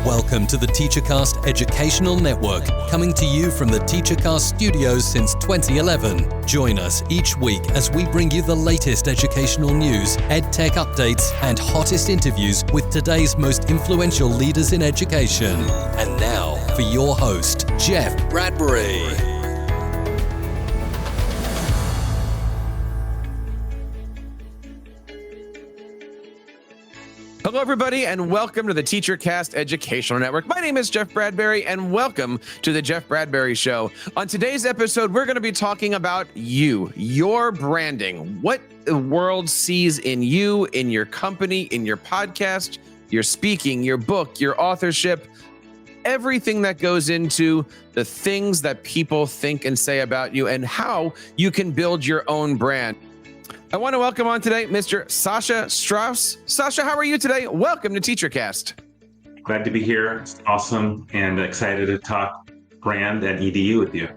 Welcome to the TeacherCast Educational Network, coming to you from the TeacherCast studios since 2011. Join us each week as we bring you the latest educational news, EdTech updates, and hottest interviews with today's most influential leaders in education. And now, for your host, Jeff Bradbury. Hello, everybody, and welcome to the TeacherCast Educational Network. My name is Jeff Bradbury, and welcome to the Jeff Bradbury Show. On today's episode, we're going to be talking about you, your branding, what the world sees in you, in your company, in your podcast, your speaking, your book, your authorship, everything that goes into the things that people think and say about you and how you can build your own brand. I want to welcome on today Mr. Sasha Strauss. Sasha, how are you today? Welcome to TeacherCast. Glad to be here. It's awesome and excited to talk brand and EDU with you.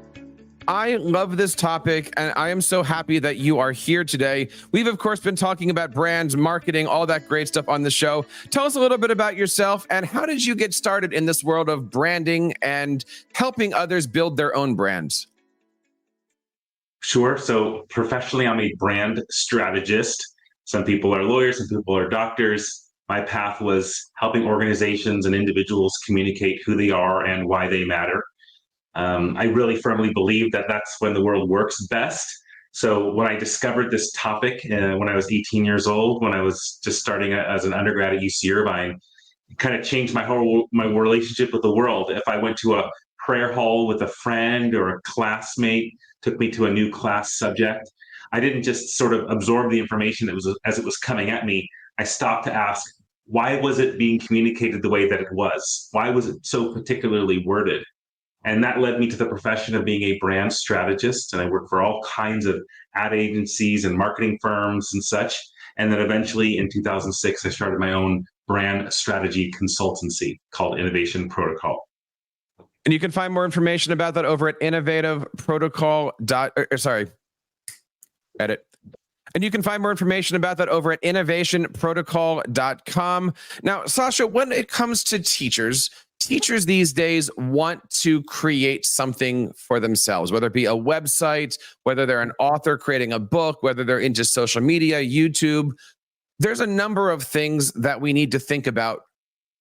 I love this topic, and I am so happy that you are here today. We've, of course, been talking about brands, marketing, all that great stuff on the show. Tell us a little bit about yourself, and how did you get started in this world of branding and helping others build their own brands? Sure. So professionally, I'm a brand strategist. Some people are lawyers, some people are doctors. My path was helping organizations and individuals communicate who they are and why they matter. I really firmly believe that that's when the world works best. So when I discovered this topic when I was 18 years old, when I was just starting as an undergrad at UC Irvine, it kind of changed my relationship with the world. If I went to a prayer hall with a friend or a classmate, took me to a new class subject, I didn't just sort of absorb the information as it was coming at me. I stopped to ask, why was it being communicated the way that it was? Why was it so particularly worded? And that led me to the profession of being a brand strategist. And I worked for all kinds of ad agencies and marketing firms and such. And then eventually in 2006, I started my own brand strategy consultancy called Innovation Protocol. And you can find more information about that over at And you can find more information about that over at innovationprotocol.com. Now, Sasha, when it comes to teachers these days want to create something for themselves, whether it be a website, whether they're an author creating a book, whether they're into social media, YouTube. There's a number of things that we need to think about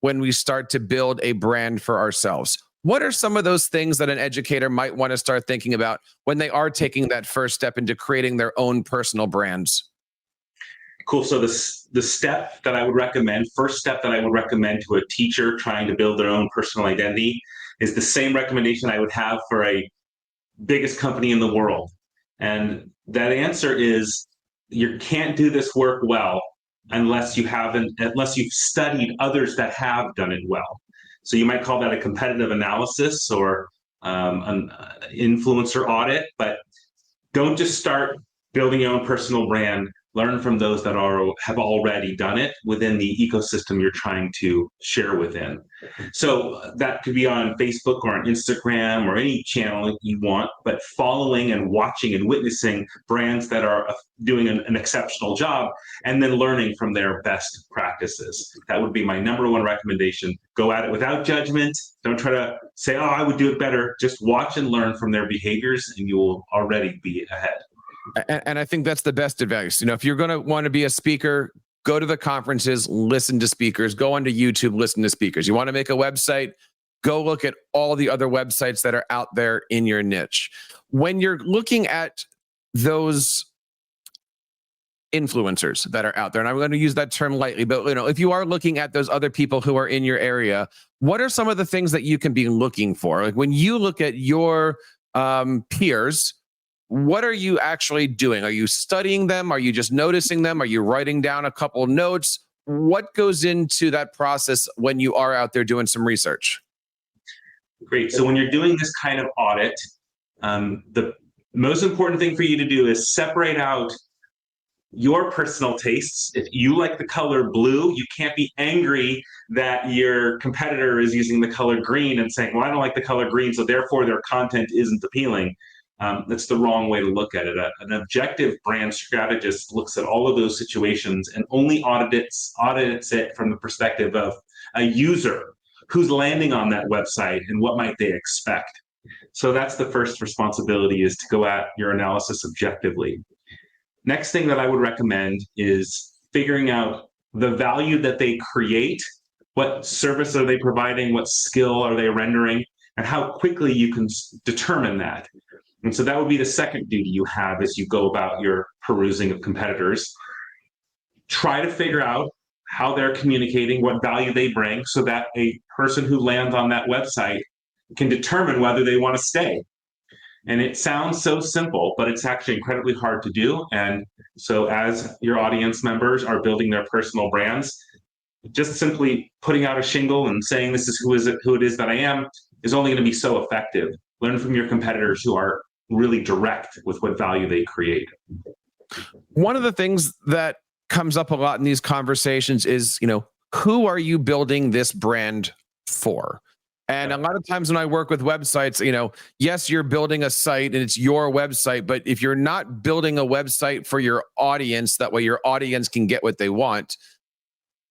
when we start to build a brand for ourselves. What are some of those things that an educator might want to start thinking about when they are taking that first step into creating their own personal brands? Cool. So the first step that I would recommend to a teacher trying to build their own personal identity is the same recommendation I would have for a biggest company in the world. And that answer is you can't do this work well unless you've studied others that have done it well. So you might call that a competitive analysis or an influencer audit, but don't just start building your own personal brand. Learn from those that have already done it within the ecosystem you're trying to share within. So that could be on Facebook or on Instagram or any channel you want, but following and watching and witnessing brands that are doing an exceptional job and then learning from their best practices. That would be my number one recommendation. Go at it without judgment. Don't try to say, I would do it better. Just watch and learn from their behaviors and you will already be ahead. And I think that's the best advice. If you're going to want to be a speaker, go to the conferences, listen to speakers, go onto YouTube, listen to speakers. You want to make a website, go look at all the other websites that are out there in your niche. When you're looking at those influencers that are out there, and I'm going to use that term lightly, but if you are looking at those other people who are in your area, what are some of the things that you can be looking for? Like when you look at your peers, what are you actually doing? Are you studying them? Are you just noticing them? Are you writing down a couple notes? What goes into that process when you are out there doing some research? Great. So when you're doing this kind of audit, the most important thing for you to do is separate out your personal tastes. If you like the color blue, you can't be angry that your competitor is using the color green and saying, well, I don't like the color green, so therefore their content isn't appealing. That's the wrong way to look at it. An objective brand strategist looks at all of those situations and only audits it from the perspective of a user who's landing on that website and what might they expect. So that's the first responsibility, is to go at your analysis objectively. Next thing that I would recommend is figuring out the value that they create. What service are they providing? What skill are they rendering? And how quickly you can determine that. And so that would be the second duty you have as you go about your perusing of competitors. Try to figure out how they're communicating, what value they bring, so that a person who lands on that website can determine whether they want to stay. And it sounds so simple, but it's actually incredibly hard to do. And so as your audience members are building their personal brands, just simply putting out a shingle and saying this is who it is that I am is only going to be so effective. Learn from your competitors who are really direct with what value they create. One of the things that comes up a lot in these conversations is, who are you building this brand for? And a lot of times when I work with websites, yes, you're building a site and it's your website, but if you're not building a website for your audience, that way your audience can get what they want,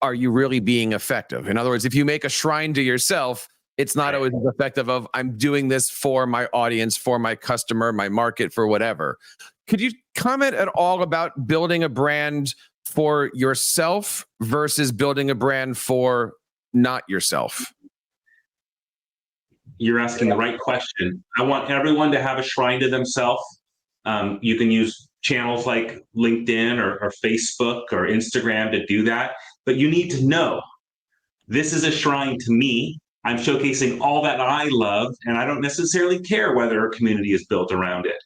are you really being effective? In other words, if you make a shrine to yourself, it's not always as effective of, I'm doing this for my audience, for my customer, my market, for whatever. Could you comment at all about building a brand for yourself versus building a brand for not yourself? You're asking the right question. I want everyone to have a shrine to themselves. You can use channels like LinkedIn or Facebook or Instagram to do that, but you need to know this is a shrine to me. I'm showcasing all that I love, and I don't necessarily care whether a community is built around it.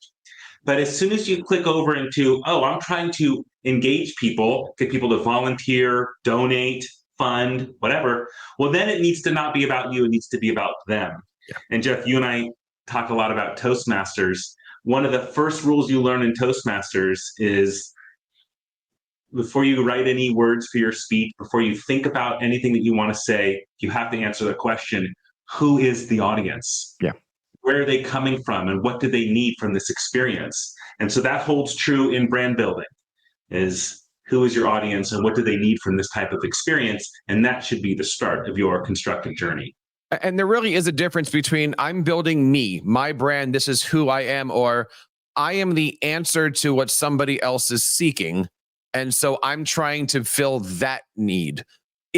But as soon as you click over into, I'm trying to engage people, get people to volunteer, donate, fund, whatever, well, then it needs to not be about you. It needs to be about them. Yeah. And Jeff, you and I talk a lot about Toastmasters. One of the first rules you learn in Toastmasters is before you write any words for your speech, before you think about anything that you want to say, you have to answer the question, who is the audience? Yeah. Where are they coming from and what do they need from this experience? And so that holds true in brand building, is who is your audience and what do they need from this type of experience? And that should be the start of your constructive journey. And there really is a difference between I'm building me, my brand, this is who I am, or I am the answer to what somebody else is seeking. And so I'm trying to fill that need.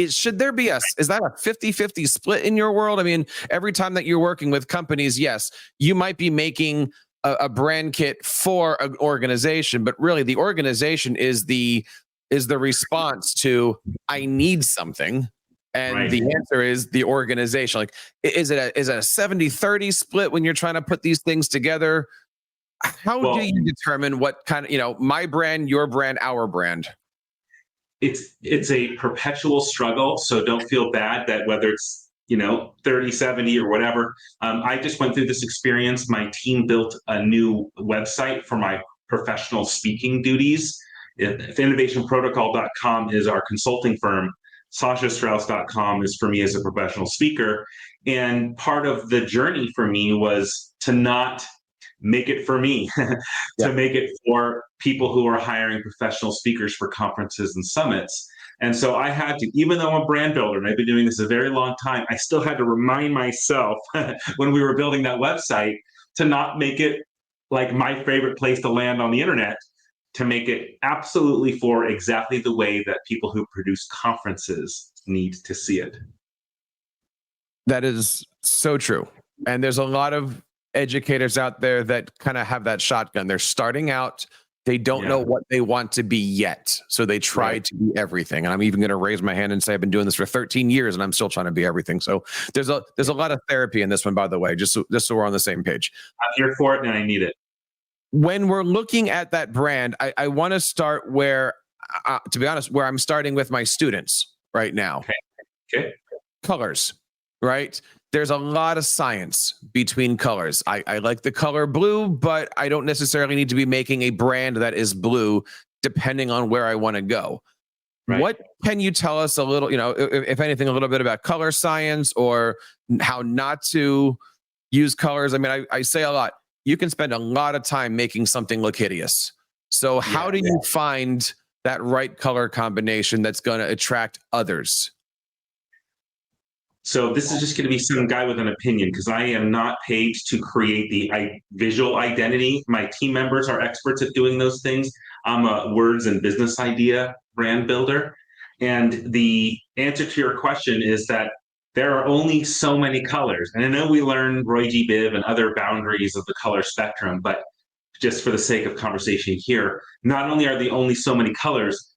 Should there be is that a 50-50 split in your world? I mean, every time that you're working with companies, yes, you might be making a brand kit for an organization, but really the organization is the response to, I need something. And the answer is the organization. Like, is it a 70-30 split when you're trying to put these things together? How do you determine what kind of, my brand, your brand, our brand? It's a perpetual struggle. So don't feel bad that whether it's, 30-70 or whatever. I just went through this experience. My team built a new website for my professional speaking duties. If innovationprotocol.com is our consulting firm, SashaStrauss.com is for me as a professional speaker. And part of the journey for me was to not make it for me, to make it for people who are hiring professional speakers for conferences and summits. And so I had to, even though I'm a brand builder and I've been doing this a very long time, I still had to remind myself when we were building that website to not make it like my favorite place to land on the internet, to make it absolutely for exactly the way that people who produce conferences need to see it. That is so true. And there's a lot of educators out there that kind of have that shotgun. They're starting out. They don't know what they want to be yet. So they try to be everything. And I'm even going to raise my hand and say, I've been doing this for 13 years and I'm still trying to be everything. So there's a lot of therapy in this one, by the way, just so we're on the same page. I'm here for it and I need it. When we're looking at that brand, I want to start where, to be honest, where I'm starting with my students right now. Okay. Colors, right? There's a lot of science between colors. I like the color blue, but I don't necessarily need to be making a brand that is blue depending on where I want to go. Right. What can you tell us a little, if anything, a little bit about color science or how not to use colors? I mean, I say a lot. You can spend a lot of time making something look hideous. So how do you find that right color combination that's going to attract others? So this is just going to be some guy with an opinion, because I am not paid to create the visual identity. My team members are experts at doing those things. I'm a words and business idea brand builder. And the answer to your question is that there are only so many colors. And I know we learned Roy G. Biv and other boundaries of the color spectrum, but just for the sake of conversation here, not only are there only so many colors,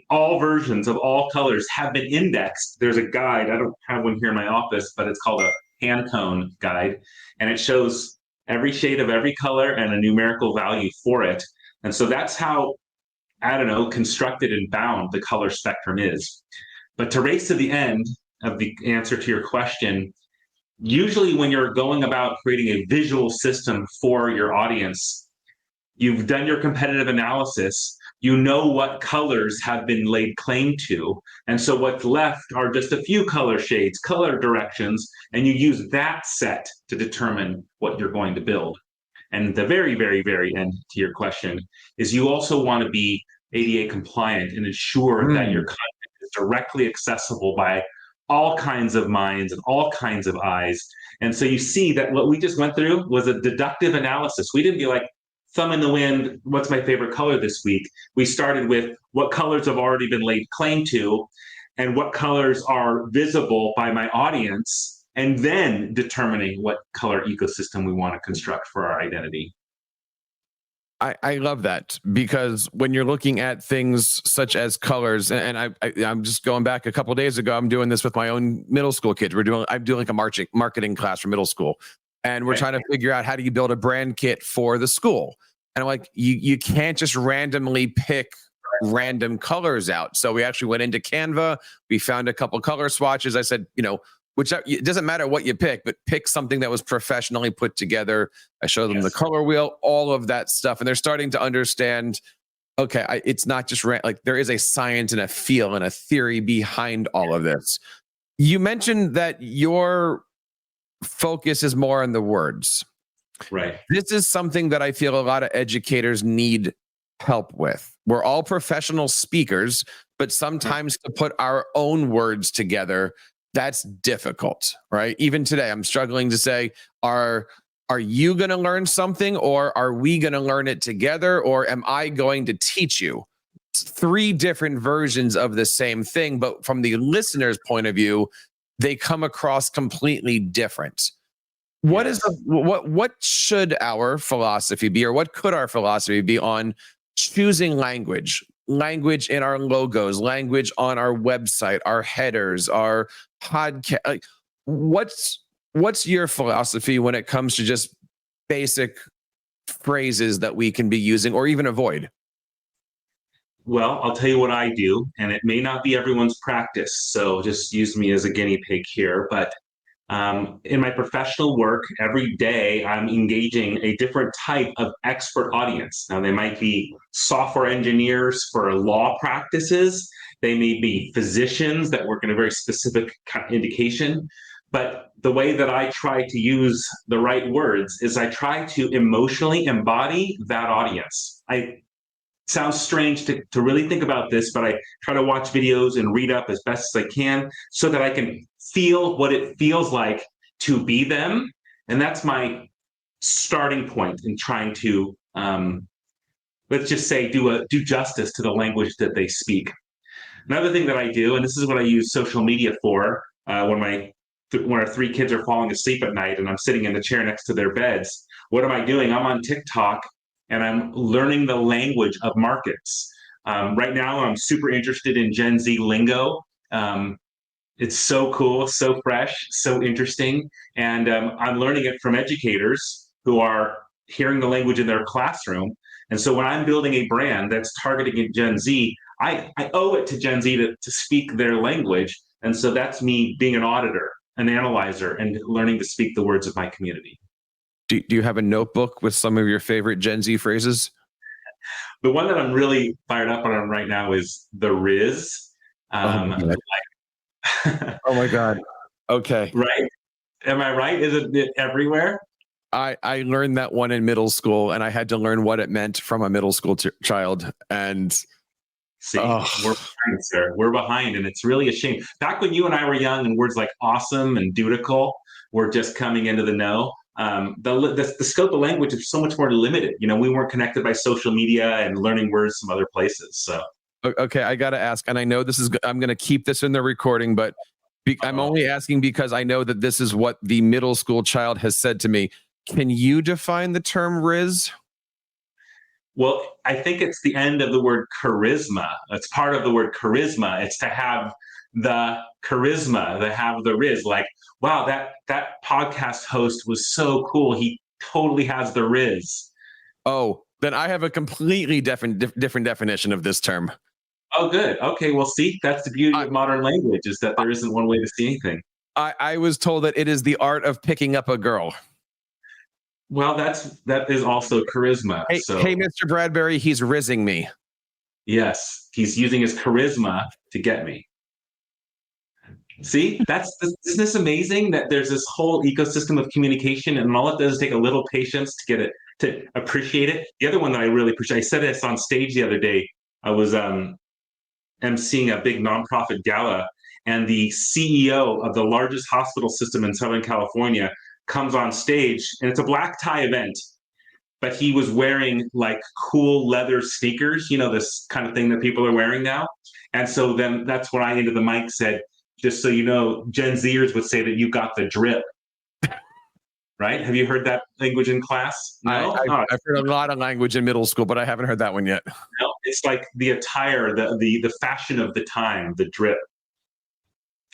all versions of all colors have been indexed. There's a guide, I don't have one here in my office, but it's called a Pantone guide, and it shows every shade of every color and a numerical value for it. And so that's how, constructed and bound the color spectrum is. But to race to the end of the answer to your question, usually when you're going about creating a visual system for your audience, you've done your competitive analysis, you know what colors have been laid claim to, and so what's left are just a few color shades, color directions, and you use that set to determine what you're going to build. And the very, very, very end to your question is you also want to be ADA compliant and ensure that your content is directly accessible by all kinds of minds and all kinds of eyes. And so you see that what we just went through was a deductive analysis. We didn't be like, thumb in the wind, what's my favorite color this week? We started with what colors have already been laid claim to and what colors are visible by my audience, and then determining what color ecosystem we want to construct for our identity. I love that, because when you're looking at things such as colors, and I'm just going back a couple of days ago, I'm doing this with my own middle school kids. I'm doing like a marketing class for middle school, and we're trying to figure out how do you build a brand kit for the school. And I'm like, you can't just randomly pick random colors out. So we actually went into Canva. We found a couple color swatches. I said, it doesn't matter what you pick, but pick something that was professionally put together. I showed them the color wheel, all of that stuff. And they're starting to understand, okay, it's not just there is a science and a feel and a theory behind all of this. You mentioned that your focus is more on the words. Right. This is something that I feel a lot of educators need help with. We're all professional speakers, but sometimes to put our own words together, that's difficult, right? Even today, I'm struggling to say, are you going to learn something, or are we going to learn it together, or am I going to teach you? It's 3 different versions of the same thing, but from the listener's point of view, they come across completely different. What should our philosophy be, or what could our philosophy be on choosing language in our logos, language on our website, our headers, our podcast? What's your philosophy when it comes to just basic phrases that we can be using or even avoid? Well, I'll tell you what I do, and it may not be everyone's practice, so just use me as a guinea pig here. But in my professional work, every day I'm engaging a different type of expert audience. Now, they might be software engineers for law practices. They may be physicians that work in a very specific indication. But the way that I try to use the right words is I try to emotionally embody that audience. Sounds strange to really think about this, but I try to watch videos and read up as best as I can so that I can feel what it feels like to be them. And that's my starting point in trying to, let's just say, do justice to the language that they speak. Another thing that I do, and this is what I use social media for, when our 3 kids are falling asleep at night and I'm sitting in the chair next to their beds, what am I doing? I'm on TikTok and I'm learning the language of markets. Right now, I'm super interested in Gen Z lingo. It's so cool, so fresh, so interesting. And I'm learning it from educators who are hearing the language in their classroom. And so when I'm building a brand that's targeting Gen Z, I owe it to Gen Z to speak their language. And so that's me being an auditor, an analyzer, and learning to speak the words of my community. Do you have a notebook with some of your favorite Gen Z phrases? The one that I'm really fired up on right now is the Riz. Oh my God. Okay. Right? Am I right? Is it everywhere? I learned that one in middle school, and I had to learn what it meant from a middle school child. And See, Oh. we're behind, sir. We're behind, and it's really a shame. Back when you and I were young, and words like awesome and dutiful were just coming into the know. The scope of language is so much more limited. We weren't connected by social media and learning words from other places. So, Okay, I got to ask, and I know I'm going to keep this in the recording, but I'm only asking because I know that this is what the middle school child has said to me. Can you define the term Riz? Well, I think it's the end of the word charisma. It's part of the word charisma. It's to have the charisma, to have the Riz. Like, wow, that podcast host was so cool. He totally has the Riz. Oh, then I have a completely different definition of this term. Oh, good. Okay, well, see, that's the beauty of modern language, is that there isn't one way to see anything. I was told that it is the art of picking up a girl. Well, that is also charisma. Hey, Mr. Bradbury, he's rizzing me. Yes, he's using his charisma to get me. See, isn't this amazing that there's this whole ecosystem of communication, and all it does is take a little patience to get it, to appreciate it. The other one that I really appreciate, I said this on stage the other day. I was emceeing a big nonprofit gala, and the CEO of the largest hospital system in Southern California comes on stage, and it's a black tie event, but he was wearing like cool leather sneakers, this kind of thing that people are wearing now. And so then that's when I into the mic said, just so you know, Gen Zers would say that you got the drip. Right? Have you heard that language in class? No? I've heard a lot of language in middle school, but I haven't heard that one yet. No, it's like the attire, the fashion of the time, the drip.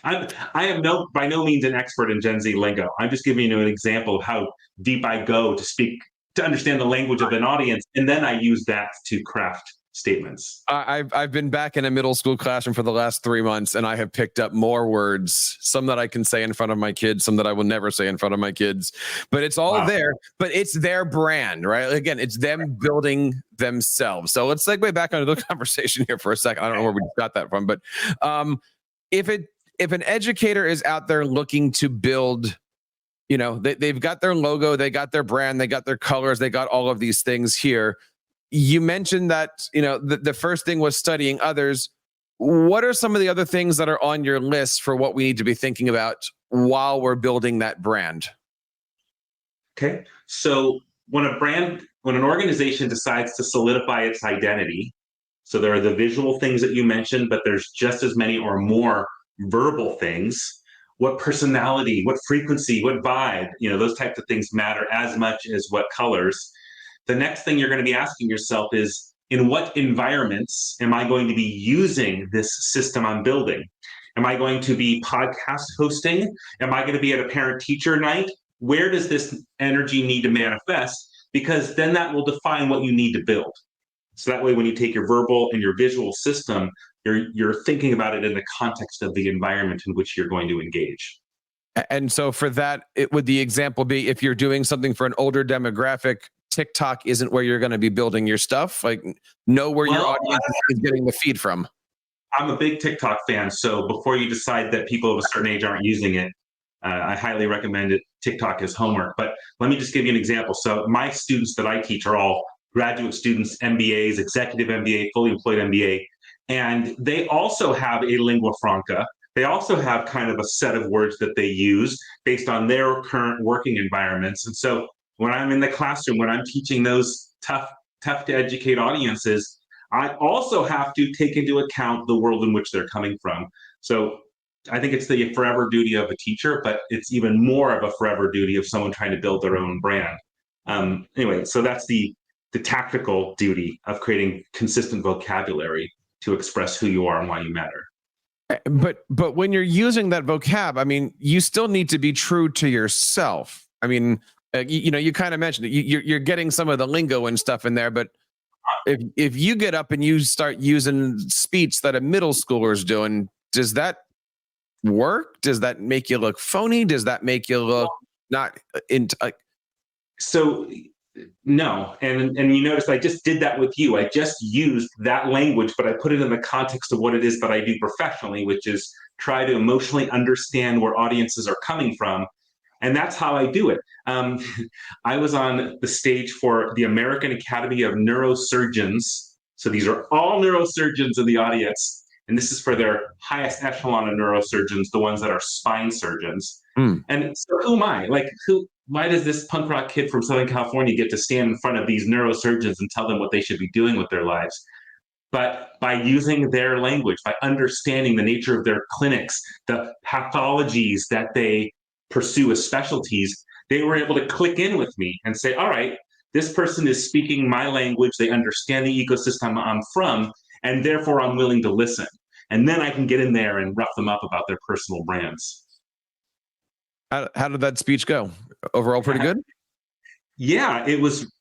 I am by no means an expert in Gen Z lingo. I'm just giving you an example of how deep I go to understand the language of an audience, and then I use that to craft statements. I've been back in a middle school classroom for the last 3 months, and I have picked up more words, some that I can say in front of my kids, some that I will never say in front of my kids. But it's all there, but it's their brand, right? Again, it's them building themselves. So let's segue back onto the conversation here for a second. I don't know where we got that from, but if an educator is out there looking to build, they've got their logo, they got their brand, they got their colors, they got all of these things here. You mentioned that, the first thing was studying others. What are some of the other things that are on your list for what we need to be thinking about while we're building that brand? Okay. So when an organization decides to solidify its identity, so there are the visual things that you mentioned, but there's just as many or more verbal things. What personality, what frequency, what vibe, those types of things matter as much as what colors. The next thing you're going to be asking yourself is, in what environments am I going to be using this system I'm building? Am I going to be podcast hosting? Am I going to be at a parent-teacher night? Where does this energy need to manifest? Because then that will define what you need to build. So that way, when you take your verbal and your visual system, you're thinking about it in the context of the environment in which you're going to engage. And so for that, would the example be, if you're doing something for an older demographic, TikTok isn't where you're going to be building your stuff? Like, know where your audience is getting the feed from. I'm a big TikTok fan. So before you decide that people of a certain age aren't using it, I highly recommend it. TikTok as homework. But let me just give you an example. So my students that I teach are all graduate students, MBAs, executive MBA, fully employed MBA. And they also have a lingua franca. They also have kind of a set of words that they use based on their current working environments. And so when I'm in the classroom, when I'm teaching those tough to educate audiences, I also have to take into account the world in which they're coming from. So I think it's the forever duty of a teacher, but it's even more of a forever duty of someone trying to build their own brand. Anyway, so that's the tactical duty of creating consistent vocabulary to express who you are and why you matter. But when you're using that vocab, you still need to be true to yourself. You kind of mentioned it. You're getting some of the lingo and stuff in there, but if you get up and you start using speech that a middle schooler is doing, does that work? Does that make you look phony? Does that make you look not into? So no, and you notice I just did that with you. I just used that language, but I put it in the context of what it is that I do professionally, which is try to emotionally understand where audiences are coming from. And that's how I do it. I was on the stage for the American Academy of Neurosurgeons So these are all neurosurgeons in the audience. And this is for their highest echelon of neurosurgeons, the ones that are spine surgeons. And so who am I? Why does this punk rock kid from Southern California get to stand in front of these neurosurgeons and tell them what they should be doing with their lives? But by using their language, by understanding the nature of their clinics, the pathologies that they pursue as specialties, they were able to click in with me and say, all right, this person is speaking my language. They understand the ecosystem I'm from, and therefore I'm willing to listen. And then I can get in there and rough them up about their personal brands. How did that speech go? Overall, pretty good? Yeah, it was,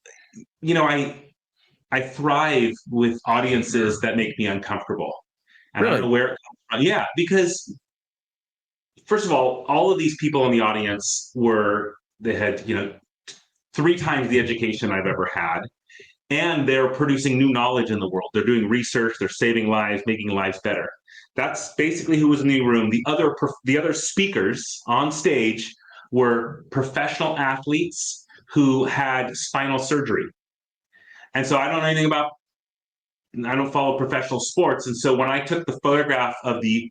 I thrive with audiences that make me uncomfortable. And really? I don't know where it comes from. Yeah, because first of all of these people in the audience they had, 3 times the education I've ever had. And they're producing new knowledge in the world. They're doing research, they're saving lives, making lives better. That's basically who was in the room. The other speakers on stage were professional athletes who had spinal surgery. And so I don't follow professional sports. And so when I took the photograph of the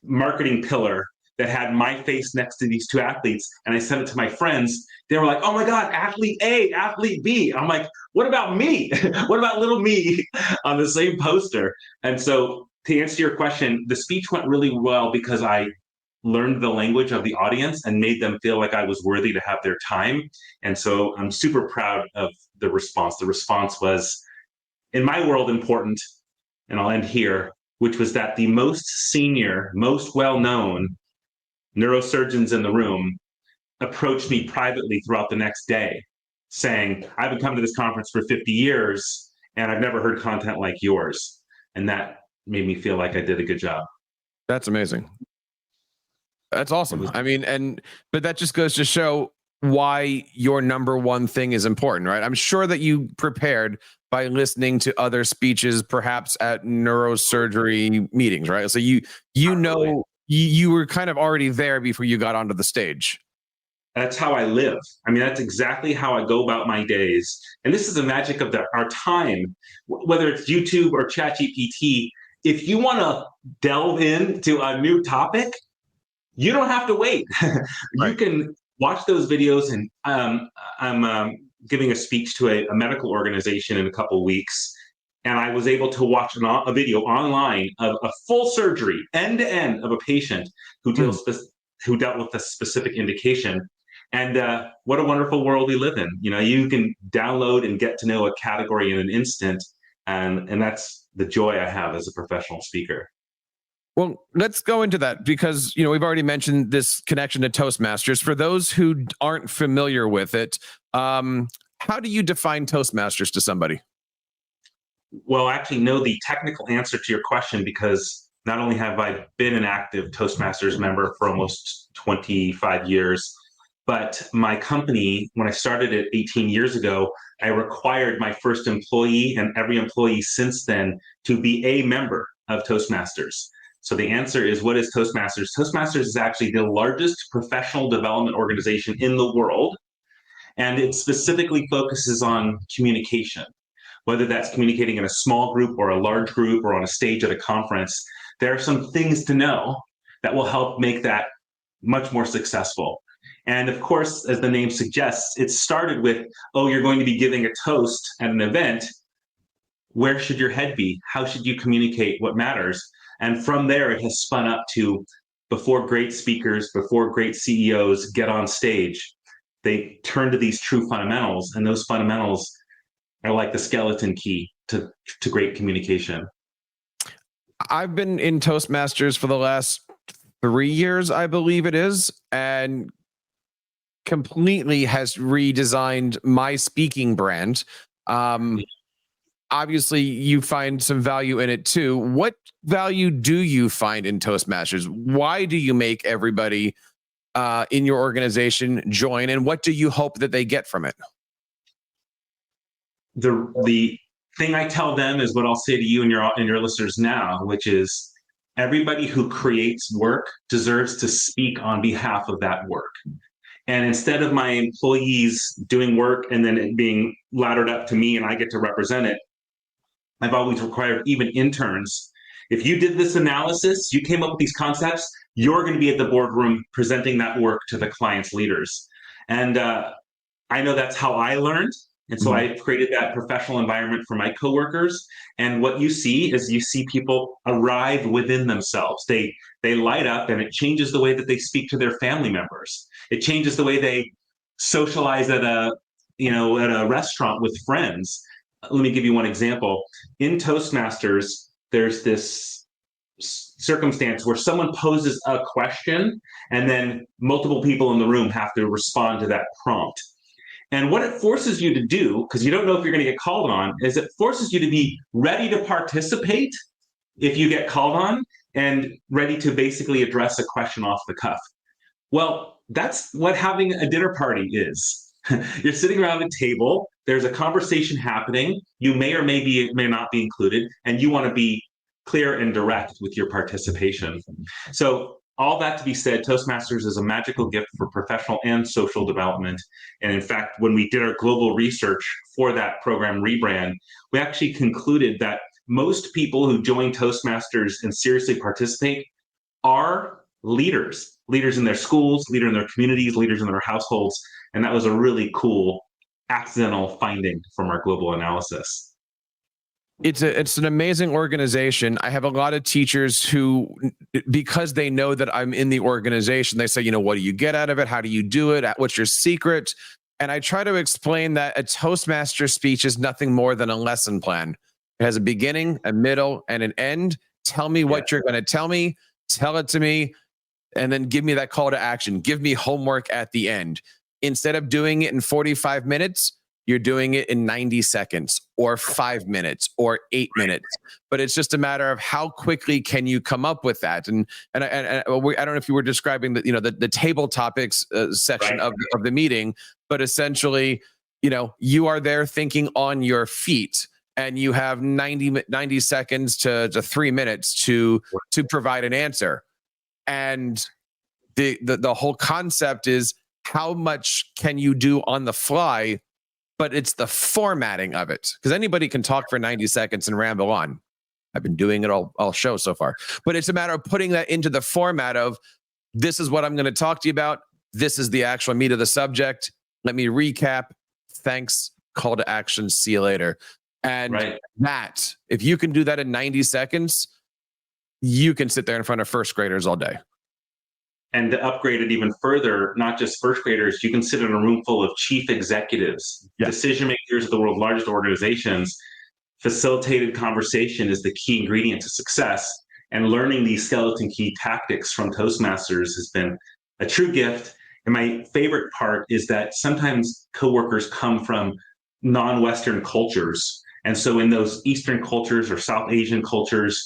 marketing pillar that had my face next to these 2 athletes, and I sent it to my friends, they were like, oh my God, athlete A, athlete B. I'm like, what about me? What about little me on the same poster? And so to answer your question, the speech went really well because I learned the language of the audience and made them feel like I was worthy to have their time. And so I'm super proud of the response. The response was, in my world, important, and I'll end here, which was that the most senior, most well-known neurosurgeons in the room approached me privately throughout the next day saying, I've been coming to this conference for 50 years and I've never heard content like yours. And that made me feel like I did a good job. That's amazing. That's awesome. I mean, but that just goes to show why your number one thing is important, right? I'm sure that you prepared by listening to other speeches, perhaps at neurosurgery meetings, right? So you know, you were kind of already there before you got onto the stage. That's how I live. I mean, that's exactly how I go about my days. And this is the magic of our time, whether it's YouTube or ChatGPT. If you want to delve into a new topic, you don't have to wait. Right. You can watch those videos. And I'm giving a speech to a medical organization in a couple of weeks. And I was able to watch a video online of a full surgery, end to end, of a patient who dealt with a specific indication. And what a wonderful world we live in. You can download and get to know a category in an instant. And that's the joy I have as a professional speaker. Well, let's go into that because, we've already mentioned this connection to Toastmasters. For those who aren't familiar with it, how do you define Toastmasters to somebody? Well, I actually know the technical answer to your question because not only have I been an active Toastmasters member for almost 25 years, but my company, when I started it 18 years ago, I required my first employee and every employee since then to be a member of Toastmasters. So the answer is, what is Toastmasters? Toastmasters is actually the largest professional development organization in the world, and it specifically focuses on communication. Whether that's communicating in a small group or a large group or on a stage at a conference, there are some things to know that will help make that much more successful. And of course, as the name suggests, it started with, you're going to be giving a toast at an event. Where should your head be? How should you communicate what matters? And from there, it has spun up to, before great speakers, before great CEOs get on stage, they turn to these true fundamentals. And those fundamentals are like the skeleton key to great communication. I've been in Toastmasters for the last 3 years, I believe it is, and completely has redesigned my speaking brand. Obviously, you find some value in it too. What value do you find in Toastmasters? Why do you make everybody in your organization join, and what do you hope that they get from it? The thing I tell them is what I'll say to you and your listeners now, which is everybody who creates work deserves to speak on behalf of that work. And instead of my employees doing work and then it being laddered up to me and I get to represent it, I've always required even interns. If you did this analysis, you came up with these concepts, you're going to be at the boardroom presenting that work to the client's leaders. And I know that's how I learned. And so I created that professional environment for my coworkers. And what you see is you see people arrive within themselves. They light up, and it changes the way that they speak to their family members. It changes the way they socialize at a restaurant with friends. Let me give you one example. In Toastmasters, there's this circumstance where someone poses a question and then multiple people in the room have to respond to that prompt. And what it forces you to do, because you don't know if you're going to get called on, is it forces you to be ready to participate if you get called on and ready to basically address a question off the cuff. Well, that's what having a dinner party is. You're sitting around a table, there's a conversation happening, you may or may not be included, and you want to be clear and direct with your participation. So all that to be said, Toastmasters is a magical gift for professional and social development. And in fact, when we did our global research for that program rebrand, we actually concluded that most people who join Toastmasters and seriously participate are leaders in their schools, leaders in their communities, leaders in their households. And that was a really cool accidental finding from our global analysis. It's an amazing organization. I have a lot of teachers who, because they know that I'm in the organization, they say, what do you get out of it? How do you do it? What's your secret? And I try to explain that a Toastmaster speech is nothing more than a lesson plan. It has a beginning, a middle, and an end. Tell me what you're going to tell me. Tell it to me. And then give me that call to action. Give me homework at the end. Instead of doing it in 45 minutes, you're doing it in 90 seconds or 5 minutes or 8 minutes. But it's just a matter of how quickly can you come up with that. And I don't know if you were describing the table topics section of the meeting, but essentially, you are there thinking on your feet, and you have 90 seconds to 3 minutes to provide an answer. And the whole concept is, how much can you do on the fly? But it's the formatting of it, because anybody can talk for 90 seconds and ramble on. I've been doing it all show so far, but it's a matter of putting that into the format of, this is what I'm going to talk to you about. This is the actual meat of the subject. Let me recap. Thanks. Call to action. See you later. And that, if you can do that in 90 seconds, you can sit there in front of first graders all day. And to upgrade it even further, not just first graders, you can sit in a room full of chief executives, decision makers of the world's largest organizations. Facilitated conversation is the key ingredient to success. And learning these skeleton key tactics from Toastmasters has been a true gift. And my favorite part is that sometimes coworkers come from non-Western cultures. And so in those Eastern cultures or South Asian cultures,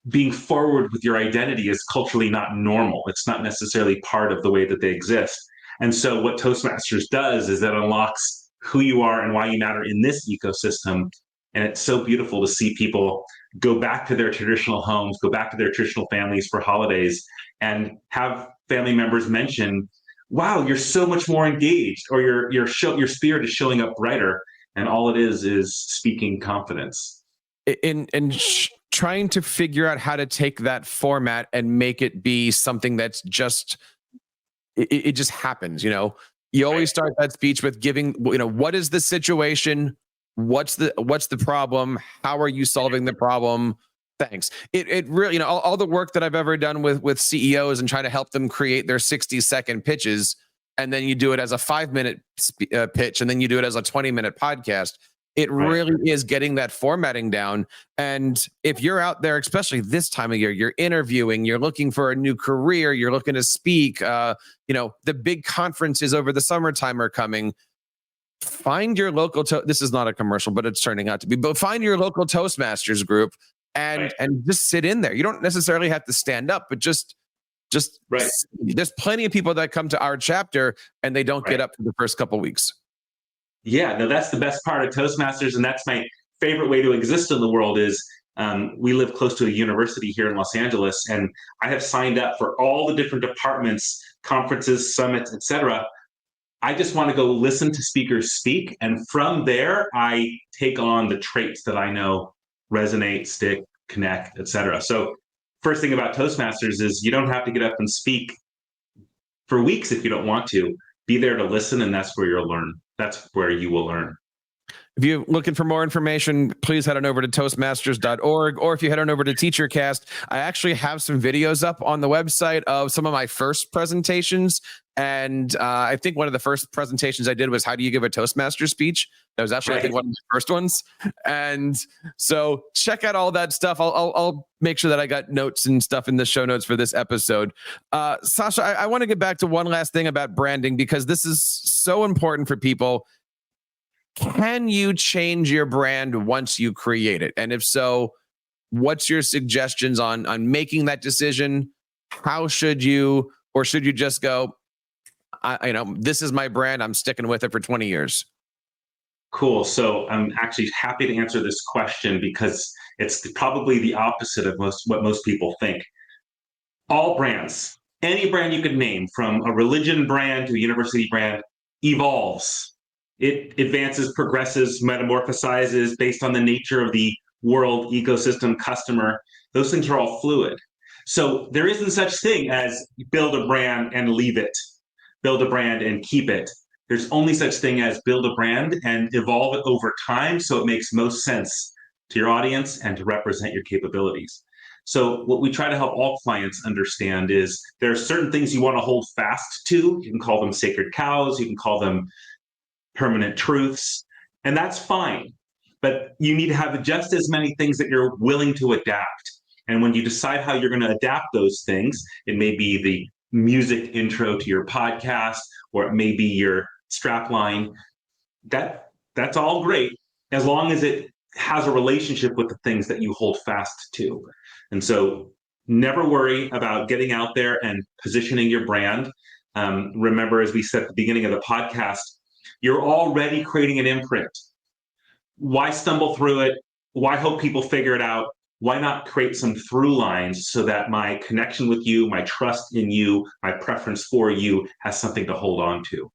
being forward with your identity is culturally not normal. It's not necessarily part of the way that they exist. And so what Toastmasters does is that unlocks who you are and why you matter in this ecosystem. And it's so beautiful to see people go back to their traditional homes, go back to their traditional families for holidays, and have family members mention, wow, you're so much more engaged, or your spirit is showing up brighter. And all it is speaking confidence. Trying to figure out how to take that format and make it be something that's just, it just happens. You always start that speech with giving, what is the situation? What's the problem? How are you solving the problem? Thanks. It really, all the work that I've ever done with CEOs and try to help them create their 60-second pitches, and then you do it as a 5-minute pitch, and then you do it as a 20-minute podcast. It really is getting that formatting down. And if you're out there, especially this time of year, you're interviewing, you're looking for a new career, you're looking to speak, the big conferences over the summertime are coming. Find your local, this is not a commercial, but it's turning out to be, but find your local Toastmasters group and just sit in there. You don't necessarily have to stand up, but just there's plenty of people that come to our chapter and they don't get up for the first couple of weeks. Yeah, no, that's the best part of Toastmasters, and that's my favorite way to exist in the world is we live close to a university here in Los Angeles, and I have signed up for all the different departments, conferences, summits, etc. I just want to go listen to speakers speak. And from there, I take on the traits that I know resonate, stick, connect, etc. So first thing about Toastmasters is you don't have to get up and speak for weeks if you don't want to. Be there to listen, and that's where you'll learn. That's where you will learn. If you're looking for more information, please head on over to toastmasters.org, or if you head on over to TeacherCast, I actually have some videos up on the website of some of my first presentations. And I think one of the first presentations I did was how do you give a Toastmaster speech? That was actually, I think, one of the first ones. And so check out all that stuff. I'll make sure that I got notes and stuff in the show notes for this episode. Sasha, I want to get back to one last thing about branding, because this is so important for people. Can you change your brand once you create it? And if so, what's your suggestions on making that decision? How should you, or should you just go, this is my brand, I'm sticking with it for 20 years? Cool. So I'm actually happy to answer this question because it's probably the opposite of what most people think. All brands, any brand you could name, from a religion brand to a university brand, evolves. It advances, progresses, metamorphosizes based on the nature of the world, ecosystem, customer. Those things are all fluid. So there isn't such thing as build a brand and leave it, build a brand and keep it. There's only such thing as build a brand and evolve it over time so it makes most sense to your audience and to represent your capabilities. So what we try to help all clients understand is there are certain things you want to hold fast to. You can call them sacred cows, you can call them permanent truths, and that's fine. But you need to have just as many things that you're willing to adapt. And when you decide how you're going to adapt those things, it may be the music intro to your podcast, or it may be your strapline. That's all great, as long as it has a relationship with the things that you hold fast to. And so never worry about getting out there and positioning your brand. Remember, as we said at the beginning of the podcast, you're already creating an imprint. Why stumble through it? Why hope people figure it out? Why not create some through lines so that my connection with you, my trust in you, my preference for you has something to hold on to?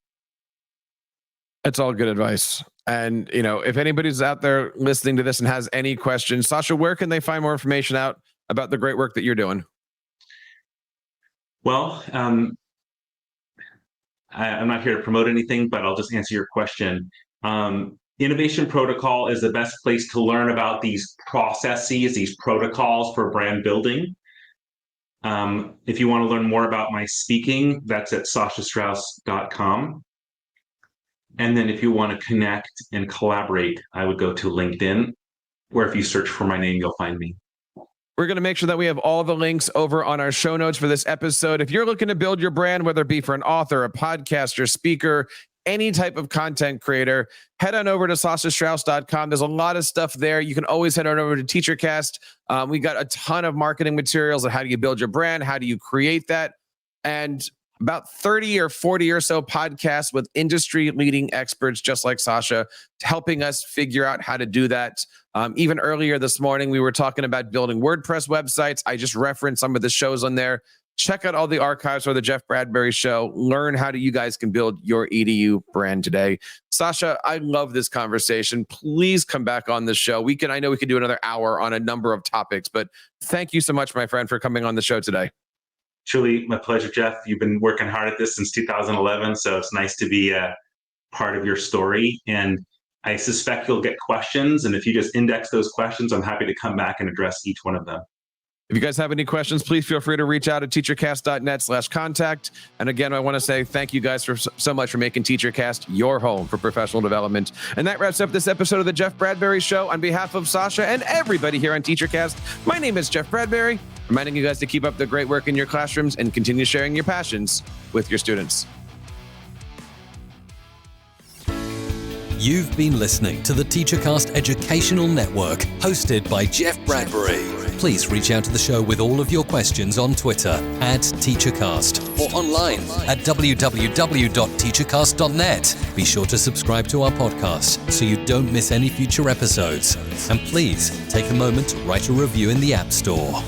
That's all good advice. And, if anybody's out there listening to this and has any questions, Sasha, where can they find more information out about the great work that you're doing? Well, I'm not here to promote anything, but I'll just answer your question. Innovation Protocol is the best place to learn about these processes, these protocols for brand building. If you want to learn more about my speaking, that's at sashastrauss.com. And then if you want to connect and collaborate, I would go to LinkedIn, where if you search for my name, you'll find me. We're going to make sure that we have all the links over on our show notes for this episode. If you're looking to build your brand, whether it be for an author, a podcaster, speaker, any type of content creator, head on over to sashastrauss.com. There's a lot of stuff there. You can always head on over to TeacherCast. We got a ton of marketing materials on how do you build your brand, how do you create that, and about 30 or 40 or so podcasts with industry-leading experts just like Sasha, helping us figure out how to do that. Even earlier this morning, we were talking about building WordPress websites. I just referenced some of the shows on there. Check out all the archives for the Jeff Bradbury Show. Learn how you guys can build your EDU brand today. Sasha, I love this conversation. Please come back on the show. I know we could do another hour on a number of topics, but thank you so much, my friend, for coming on the show today. Truly my pleasure, Jeff. You've been working hard at this since 2011, so it's nice to be a part of your story. And I suspect you'll get questions. And if you just index those questions, I'm happy to come back and address each one of them. If you guys have any questions, please feel free to reach out at teachercast.net/contact. And again, I want to say thank you guys so much for making TeacherCast your home for professional development. And that wraps up this episode of the Jeff Bradbury Show. On behalf of Sasha and everybody here on TeacherCast, my name is Jeff Bradbury, reminding you guys to keep up the great work in your classrooms and continue sharing your passions with your students. You've been listening to the TeacherCast Educational Network, hosted by Jeff Bradbury. Please reach out to the show with all of your questions on Twitter @TeacherCast or online at www.teachercast.net. Be sure to subscribe to our podcast so you don't miss any future episodes. And please take a moment to write a review in the App Store.